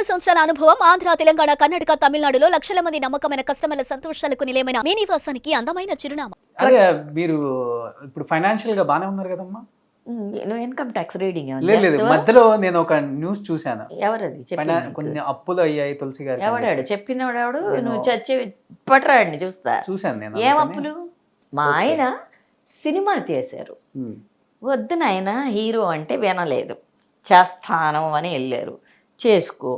సంవత్సరాల అనుభవం ఆంధ్ర, తెలంగాణ, కర్ణాటక, తమిళనాడులో లక్షల మంది నమ్మకమైన కస్టమర్ల సంతోషాలకు నిలయమైన మీ నివాసానికి అందమైన చిరునామా. అదే మీరు ఇప్పుడు ఫైనాన్షియల్ గా బానే ఉన్నారు కదమ్మా? నువ్వు ఇన్కమ్ ట్యాక్స్ రీడింగ్ లేదు మధ్యలో నేను ఒక న్యూస్ చూశాను. ఎవరది కొన్ని అప్పులు అయ్యాయి తులసి గారు. ఎవడాడు చెప్పినవాడు? నువ్వు చచ్చి పట్టరాడిని చూశాను నేను. ఏం అప్పులు? మా ఆయన సినిమా తీశారు, వద్దు నాయన హీరో అంటే వినలేదు, చేస్తాను అని వెళ్ళారు, చేసుకో.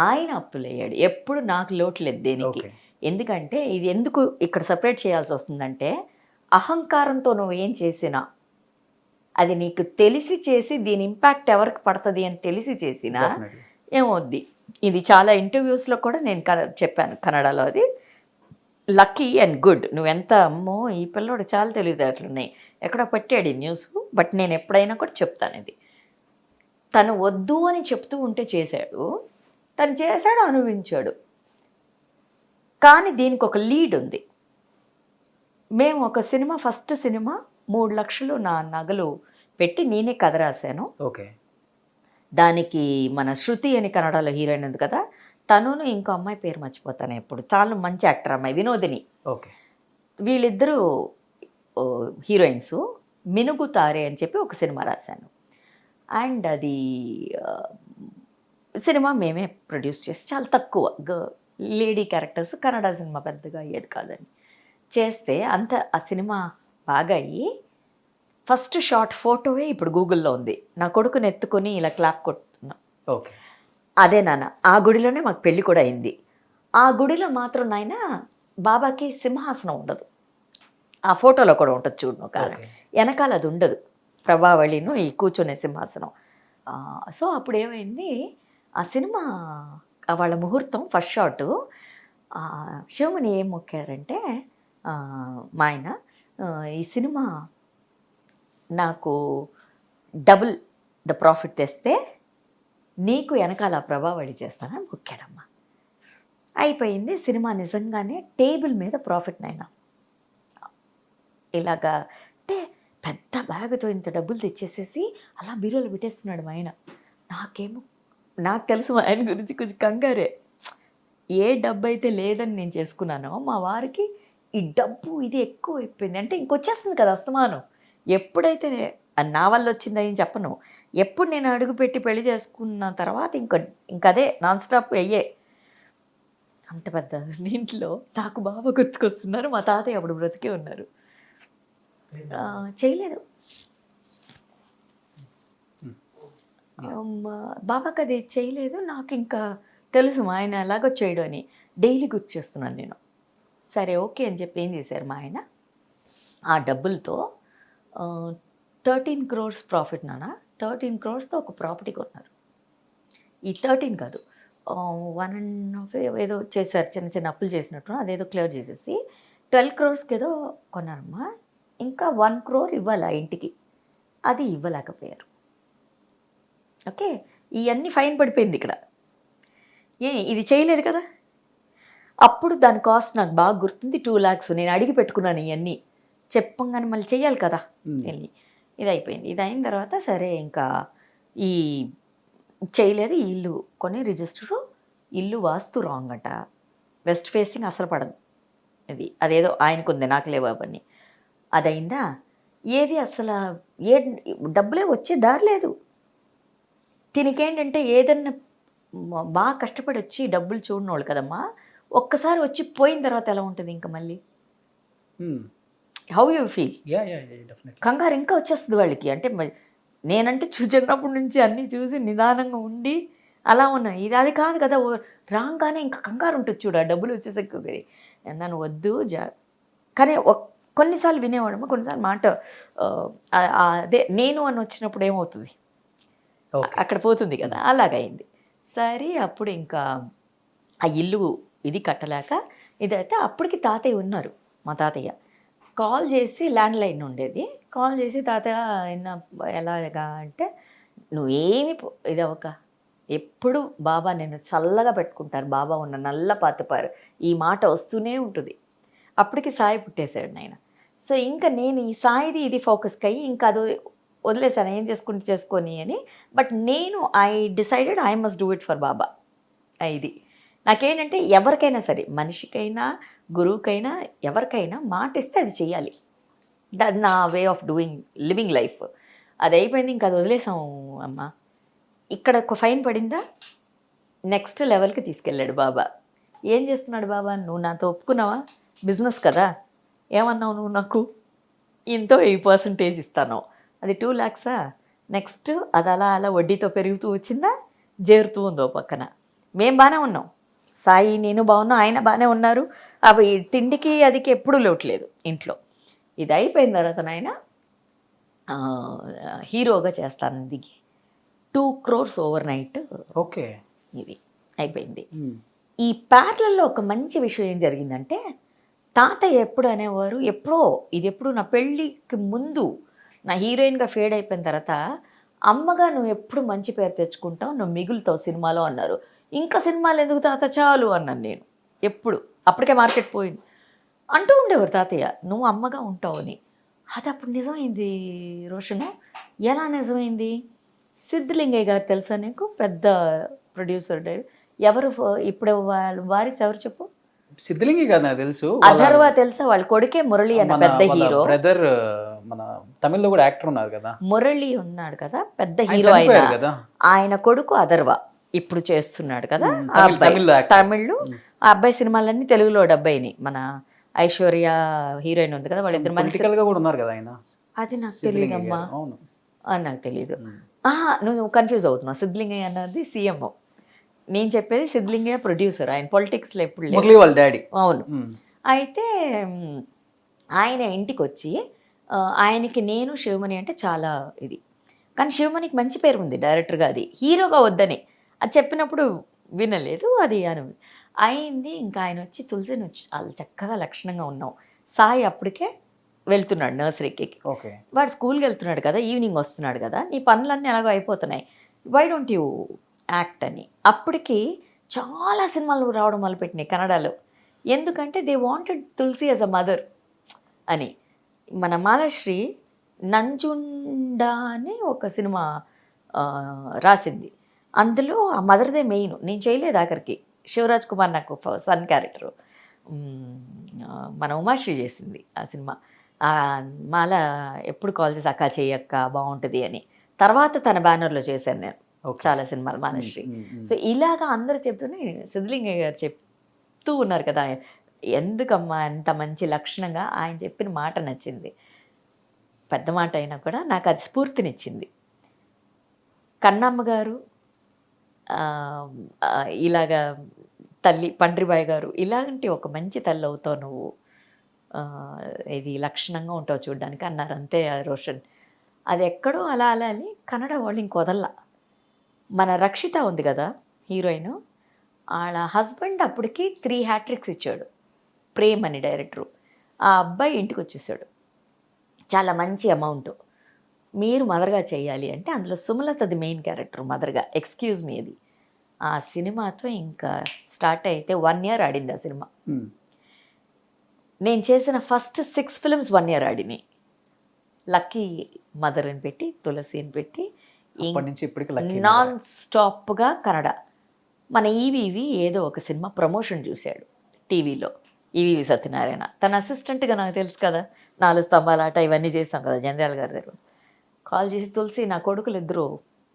ఆయన అప్పులు అయ్యాడు. ఎప్పుడు నాకు లోటు లేదు దేనికి. ఎందుకంటే ఇది ఎందుకు ఇక్కడ సపరేట్ చేయాల్సి వస్తుందంటే, అహంకారంతో నువ్వు ఏం చేసినా అది నీకు తెలిసి చేసి దీని ఇంపాక్ట్ ఎవరికి పడుతుంది అని తెలిసి చేసినా ఏమవుద్ది. ఇది చాలా ఇంటర్వ్యూస్లో కూడా నేను చెప్పాను కన్నడలో. అది లక్కీ అండ్ గుడ్. నువ్వెంత అమ్మో ఈ పిల్లోడు చాలా తెలివితేటలున్నాయి ఎక్కడో పెట్టాడు ఈ న్యూస్. బట్ నేను ఎప్పుడైనా కూడా చెప్తాను ఇది. తను వద్దు అని చెప్తూ ఉంటే చేశాడు, తను చేశాడు, అనుభవించాడు. కానీ దీనికి ఒక లీడ్ ఉంది. మేము ఒక సినిమా, ఫస్ట్ సినిమా 3 లక్షలు నా నగలు పెట్టి నేనే కథ రాశాను. ఓకే. దానికి మన శృతి అని కన్నడలో హీరోయిన్ ఉంది కదా, తనును ఇంకో అమ్మాయి పేరు మర్చిపోతాను ఎప్పుడు, చాలా మంచి యాక్టర్ అమ్మాయి వినోదిని. ఓకే. వీళ్ళిద్దరూ హీరోయిన్స్. మినుగు తారే అని చెప్పి ఒక సినిమా రాశాను. అండ్ అది సినిమా మేమే ప్రొడ్యూస్ చేసి, చాలా తక్కువ లేడీ క్యారెక్టర్స్, కన్నడ సినిమా పెద్దగా అయ్యేది కాదని చేస్తే అంత ఆ సినిమా బాగా అయ్యి, ఫస్ట్ షార్ట్ ఫోటోవే ఇప్పుడు గూగుల్లో ఉంది. నా కొడుకుని ఎత్తుకొని ఇలా క్లాప్ కొట్టున్నా. ఓకే. అదే నాన్న, ఆ గుడిలోనే మాకు పెళ్ళి కూడా అయింది. ఆ గుడిలో మాత్రం నాయన బాబాకి సింహాసనం ఉండదు. ఆ ఫోటోలో కూడా ఉంటుంది చూడు, కాదు వెనకాల అది ఉండదు, ప్రభావళిను ఈ కూర్చునే సింహాసనం. సో అప్పుడు ఏమైంది, ఆ సినిమా వాళ్ళ ముహూర్తం ఫస్ట్ షాటు శివమణి ఏం మొక్కారంటే, మా ఆయన ఈ సినిమా నాకు డబుల్ ద ప్రాఫిట్ తెస్తే నీకు వెనకాల ప్రభావళి చేస్తానని మొక్కాడమ్మా. అయిపోయింది. సినిమా నిజంగానే టేబుల్ మీద ప్రాఫిట్ నైనా ఇలాగా అంటే పెద్ద బ్యాగ్తో ఇంత డబ్బులు తెచ్చేసేసి అలా బీరోలో పెట్టేస్తున్నాడు మా ఆయన. నాకేమో నాకు తెలుసు మా ఆయన గురించి కొంచెం కంగారే. ఏ డబ్బు అయితే లేదని నేను చేసుకున్నానో, మా వారికి ఈ డబ్బు ఇది ఎక్కువ అయిపోయింది. అంటే ఇంకొచ్చేస్తుంది కదా అస్తమానం. ఎప్పుడైతే నా వల్ల వచ్చిందని చెప్పను, ఎప్పుడు నేను అడుగుపెట్టి పెళ్లి చేసుకున్న తర్వాత ఇంకదే నాన్ స్టాప్ అయ్యే. అంత పెద్ద ఇంట్లో నాకు బాగా గుర్తుకొస్తున్నారు. మా తాతయ్య అప్పుడు బ్రతికే ఉన్నారు. చేయలేదు బాబాకి, అది చేయలేదు. నాకు ఇంకా తెలుసు మా ఆయన ఎలాగో చేయడం అని. డైలీ గుర్తు చేస్తున్నాను నేను. సరే ఓకే అని చెప్పి ఏం చేశారు మా ఆయన, ఆ డబ్బులతో 13 crores ప్రాఫిట్ నాన్న, 13 crores ఒక ప్రాపర్టీ కొన్నారు. ఈ 13 కాదు, 1.5 ఏదో చేశారు, చిన్న చిన్న అప్పులు చేసినట్టు అదేదో క్లియర్ చేసేసి 12 crores ఏదో కొన్నారమ్మా. ఇంకా 1 crore ఇవ్వాలి ఆ ఇంటికి, అది ఇవ్వలేకపోయారు. ఓకే. ఇవన్నీ ఫైన్ పడిపోయింది ఇక్కడ. ఇది చేయలేదు కదా. అప్పుడు దాని కాస్ట్ నాకు బాగా గుర్తుంది, 2 lakhs. నేను అడిగి పెట్టుకున్నాను ఇవన్నీ, చెప్పంగానే మళ్ళీ చెయ్యాలి కదా వెళ్ళి. ఇది అయిపోయింది. ఇది అయిన తర్వాత సరే ఇంకా ఈ చేయలేదు. ఈ ఇల్లు కొని రిజిస్టరు, ఇల్లు వాస్తు రాంగ్ అట, వెస్ట్ ఫేసింగ్ అసలు పడదు. అదేదో ఆయనకుంది, నాకు లేవు అవన్నీ. అదైందా, ఏది అసలు డబ్బులే వచ్చే దారి లేదు. దీనికేంటంటే ఏదన్నా బాగా కష్టపడి వచ్చి డబ్బులు చూడనోళ్ళు కదమ్మా, ఒక్కసారి వచ్చి పోయిన తర్వాత ఎలా ఉంటుంది ఇంకా మళ్ళీ. How you feel? కంగారు ఇంకా వచ్చేస్తుంది వాళ్ళకి. అంటే నేనంటే చిన్నప్పటి నుంచి అన్నీ చూసి నిదానంగా ఉండి అలా ఉన్నా. అది కాదు కదా, రాగానే ఇంకా కంగారు ఉంటుంది చూడు, ఆ డబ్బులు వచ్చేసరికి. నన్ను వద్దు కానీ కొన్నిసార్లు వినేవాడమ్మా, కొన్నిసార్లు మాట అదే నేను అని వచ్చినప్పుడు ఏమవుతుంది, అక్కడ పోతుంది కదా, అలాగైంది. సరే అప్పుడు ఇంకా ఆ ఇల్లు ఇది కట్టలేక ఇదైతే, అప్పటికి తాతయ్య ఉన్నారు. మా తాతయ్య కాల్ చేసి, ల్యాండ్ లైన్ ఉండేది, కాల్ చేసి తాతయ్య ఎలాగా అంటే, నువ్వేమి ఇది అవ్వక, ఎప్పుడు బాబా నేను చల్లగా పెట్టుకుంటారు, బాబా ఉన్న నల్ల పాతపారు, ఈ మాట వస్తూనే ఉంటుంది. అప్పటికి సాయి పుట్టేశాడు నాయన. సో ఇంకా నేను ఈ సాయిది ఇది ఫోకస్కి అయ్యి ఇంకా అది వదిలేసాను, ఏం చేసుకుంటే చేసుకొని అని. బట్ నేను I decided I must do it for Baba. ఇది నాకేంటంటే ఎవరికైనా సరే, మనిషికైనా గురువుకైనా ఎవరికైనా మాట ఇస్తే అది చెయ్యాలి. అది నా వే ఆఫ్ లివింగ్ లైఫ్. అది అయిపోయింది, ఇంకా అది వదిలేసాం అమ్మ. ఇక్కడ ఒక ఫైన్ పడిందా, నెక్స్ట్ లెవెల్కి తీసుకెళ్ళాడు బాబా. ఏం చేస్తున్నాడు బాబా, నువ్వు నాతో ఒప్పుకున్నావా, బిజినెస్ కదా, ఏమన్నావు నువ్వు నాకు, ఇంతో 8% ఇస్తాను, అది 2 lakhs. నెక్స్ట్ అది అలా అలా వడ్డీతో పెరుగుతూ వచ్చిందా, చేరుతూ ఉందో పక్కన. మేము బాగానే ఉన్నాం, సాయి నేను బాగున్నాం, ఆయన బాగానే ఉన్నారు. అవి తిండికి అదికి ఎప్పుడూ లోట్లేదు ఇంట్లో. ఇది అయిపోయిన తర్వాత నాయన హీరోగా చేస్తాను దిగి 2 crores ఓవర్ నైట్. ఓకే. ఇది అయిపోయింది. ఈ ప్యార్లలో ఒక మంచి విషయం ఏం జరిగిందంటే, తాతయ్య ఎప్పుడు అనేవారు, ఎప్పుడు నా పెళ్ళికి ముందు నా హీరోయిన్గా ఫేడ్ అయిపోయిన తర్వాత, అమ్మగా నువ్వు ఎప్పుడు మంచి పేరు తెచ్చుకుంటావు, నువ్వు మిగులుతావు సినిమాలో అన్నారు. ఇంకా సినిమాలు ఎందుకు తాత, చాలు అన్నాను నేను. ఎప్పుడు అప్పటికే మార్కెట్ పోయింది అంటూ ఉండేవారు తాతయ్య, నువ్వు అమ్మగా ఉంటావు అని. అది అప్పుడు నిజమైంది రోషను. ఎలా నిజమైంది, సిద్ధలింగయ్య గారు తెలుసా నీకు, పెద్ద ప్రొడ్యూసర్. ఎవరు ఇప్పుడు వాళ్ళ వారిస్ ఎవరు చెప్పు, సిద్ధలింగి కదా నాకు తెలుసు. అథర్వ తెలుసా, వాళ్ళ కొడుకే మురళి అన్న పెద్ద హీరో. బ్రదర్ మన తమిళ్లో కూడా యాక్టర్ ఉన్నారు కదా, మురళి ఉన్నాడు కదా పెద్ద హీరో, ఆయన ఆయన కొడుకు అథర్వ ఇప్పుడు చేస్తున్నాడు కదా ఆ అబ్బాయి తమిళ్. ఆ అబ్బాయి సినిమాలన్నీ తెలుగులో డబ్బైని. మన ఐశ్వర్య హీరోయిన్ ఉంది కదా, వాళ్ళిద్దరు పొలిటికల్ గా కూడా ఉన్నారు కదా ఆయన. అది నాకు తెలియదమ్మా, నాకు తెలియదు. నువ్వు కన్ఫ్యూజ్ అవుతున్నావు, సిద్ధలింగయ్య అన్నది సీఎం, నేను చెప్పేది సిద్ధలింగయ్య ప్రొడ్యూసర్. ఆయన పొలిటిక్స్లో ఎప్పుడు లేదు, వాళ్ళ డాడీ. అవును. అయితే ఆయన ఇంటికి వచ్చి, ఆయనకి నేను శివమణి అంటే చాలా ఇది, కానీ శివమణికి మంచి పేరు ఉంది డైరెక్టర్గా, అది హీరోగా వద్దని అది చెప్పినప్పుడు వినలేదు, అది అయింది. ఇంకా ఆయన వచ్చి, తులసిని వచ్చి వాళ్ళు చక్కగా లక్షణంగా ఉన్నాం. సాయి అప్పటికే వెళ్తున్నాడు నర్సరీకి, వాడు స్కూల్కి వెళ్తున్నాడు కదా, ఈవినింగ్ వస్తున్నాడు కదా, నీ పనులన్నీ ఎలాగో అయిపోతున్నాయి, వై డోంట్ యూ యాక్ట్ అని. అప్పటికి చాలా సినిమాలు రావడం మొదలుపెట్టినాయి కన్నడలో. ఎందుకంటే they wanted Tulasi as a mother అని. మన మాలశ్రీ నంజుండా అని ఒక సినిమా రాసింది, అందులో ఆ మదర్దే మెయిన్. నేను చేయలేదు ఆఖరికి, శివరాజ్ కుమార్ నాకు సన్ క్యారెక్టరు, మన ఉమాశ్రీ చేసింది ఆ సినిమా. మాల ఎప్పుడు కాల్ చేసి అక్క చెయ్యక్క బాగుంటుంది అని. తర్వాత తన బ్యానర్లో చేశాను నేను చాలా సినిమాలు మానశ్రీ. సో ఇలాగా అందరూ చెప్తూనే సిద్ధలింగయ్య గారు చెప్తూ ఉన్నారు కదా, ఎందుకమ్మా ఎంత మంచి లక్షణంగా. ఆయన చెప్పిన మాట నచ్చింది, పెద్ద మాట అయినా కూడా నాకు అది స్ఫూర్తినిచ్చింది. కన్నమ్మ గారు ఇలాగా తల్లి, పండ్రిబాయి గారు ఇలాంటి ఒక మంచి తల్లి అవుతావు నువ్వు, ఇది లక్షణంగా ఉంటావు చూడ్డానికి అన్నారు. అంతే రోషన్. అది ఎక్కడో అలా అలా అని కన్నడ వాళ్ళు ఇంకొదల్లా. మన రక్షిత ఉంది కదా హీరోయిన్, వాళ్ళ హస్బెండ్ అప్పటికి 3 hat-tricks ఇచ్చాడు, ప్రేమ్ అని డైరెక్టరు. ఆ అబ్బాయి ఇంటికి వచ్చేసాడు, చాలా మంచి అమౌంట్, మీరు మదర్గా చేయాలి అంటే. అందులో సుమలతది మెయిన్ క్యారెక్టర్ మదర్గా, ఎక్స్క్యూజ్ మీ అది. ఆ సినిమాతో ఇంకా స్టార్ట్ అయితే 1 year ఆడింది ఆ సినిమా. నేను చేసిన ఫస్ట్ 6 films 1 year ఆడినాయి. లక్కీ మదర్ అని పెట్టి, తులసి అని పెట్టి, నాన్ స్టాప్గా కన్నడ. మన ఈవీవి ఏదో ఒక సినిమా ప్రమోషన్ చూశాడు టీవీలో, ఈవీవి సత్యనారాయణ, తన అసిస్టెంట్గా నాకు తెలుసు కదా, 4 స్తంభాల ఆట ఇవన్నీ చేసాం కదా జంధ్యాల గారి దగ్గర. కాల్ చేసి, తులసి నా కొడుకులు ఇద్దరు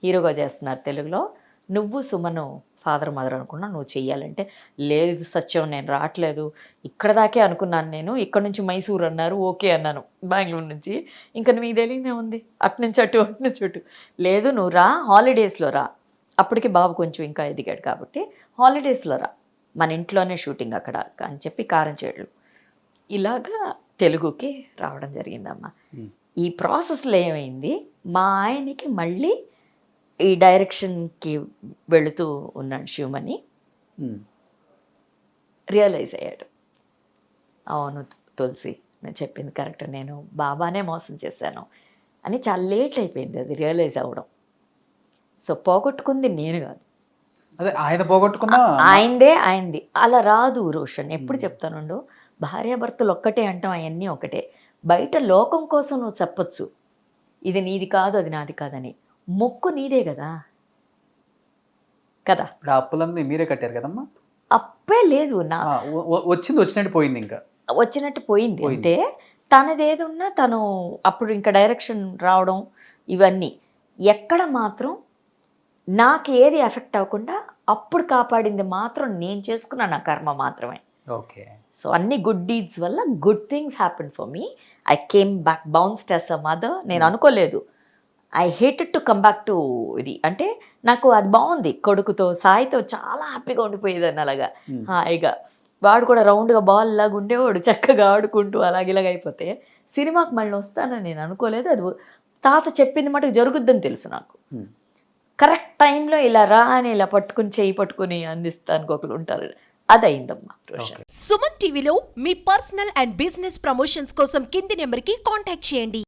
హీరోగా చేస్తున్నారు తెలుగులో, నువ్వు సుమను ఫాదర్ మదర్ అనుకున్నా, నువ్వు చెయ్యాలంటే. లేదు సత్యం నేను రావట్లేదు, ఇక్కడ దాకే అనుకున్నాను నేను, ఇక్కడ నుంచి మైసూర్ అన్నారు, ఓకే అన్నాను బెంగళూరు నుంచి. ఇంకా మీకు తెలియదే ఉంది, అటు నుంచి అటు అటు నుంచి అటు. లేదు నువ్వు రా, హాలిడేస్లో రా, అప్పటికి బాబు కొంచెం ఇంకా ఎదిగాడు కాబట్టి హాలిడేస్లో రా, మన ఇంట్లోనే షూటింగ్ అక్కడ అని చెప్పి కారంచేళ్ళు ఇలాగా తెలుగుకి రావడం జరిగిందమ్మా. ఈ ప్రాసెస్లో ఏమైంది, మా ఆయనకి మళ్ళీ ఈ డైరెక్షన్కి వెళుతూ ఉన్నాడు శివమణి, రియలైజ్ అయ్యాడు, అవును తులసి నేను చెప్పింది కరెక్ట్, నేను బాబానే మోసం చేశాను అని. చాలా లేట్ అయిపోయింది అది రియలైజ్ అవ్వడం. సో పోగొట్టుకుంది నేను కాదు, అదే ఆయన పోగొట్టుకున్నా ఆయనది. అలా రాదు రోషన్, ఎప్పుడు చెప్తానుండు, భార్యాభర్తలు ఒక్కటే అంటాం, అవన్నీ ఒకటే. బయట లోకం కోసం నువ్వు చెప్పొచ్చు ఇది నీది కాదు అది నాది కాదని, మొక్కు నీదే కదా. కదా. ఇప్పుడు ఆ అప్పులన్నీ మీరే కట్టారు కదమ్మా? అప్పే లేదు నా వచ్చింది వచ్చినట్టు పోయింది ఇంకా. వచ్చినట్టు పోయింది అంటే తనది ఏది ఉన్నా తను అప్పుడు ఇంకా డైరెక్షన్ రావడం ఇవన్నీ ఎక్కడ మాత్రం నాకు ఏది ఎఫెక్ట్ అవ్వకుండా అప్పుడు కాపాడింది మాత్రం నేను చేసుకున్న నా కర్మ మాత్రమే. ఓకే. సో అన్ని గుడ్ డీడ్స్ వల్ల good things happen for me. I came back bounced as a mother. నేను అనుకోలేదు, I hated to come back to ఇది. అంటే నాకు అది బాగుంది, కొడుకుతో సాయితో చాలా హ్యాపీగా ఉండిపోయేదాన్ని అలాగా హాయిగా. వాడు కూడా రౌండ్గా బాల్ లాగా ఉండేవాడు, చక్కగా ఆడుకుంటూ అలాగిలాగా అయిపోతే సినిమాకి మళ్ళీ వస్తానని నేను అనుకోలేదు. అది తాత చెప్పింది మటుకు జరుగుద్దని తెలుసు నాకు. కరెక్ట్ టైంలో ఇలా రా అని ఇలా పట్టుకుని చేయి పట్టుకుని అందిస్తానికి ఒకరు ఉంటారు, అది అయిందమ్మా. సుమన్ టీవీలో మీ పర్సనల్ అండ్ బిజినెస్ ప్రమోషన్స్ కోసం కింది నెంబర్కి కాంటాక్ట్ చేయండి.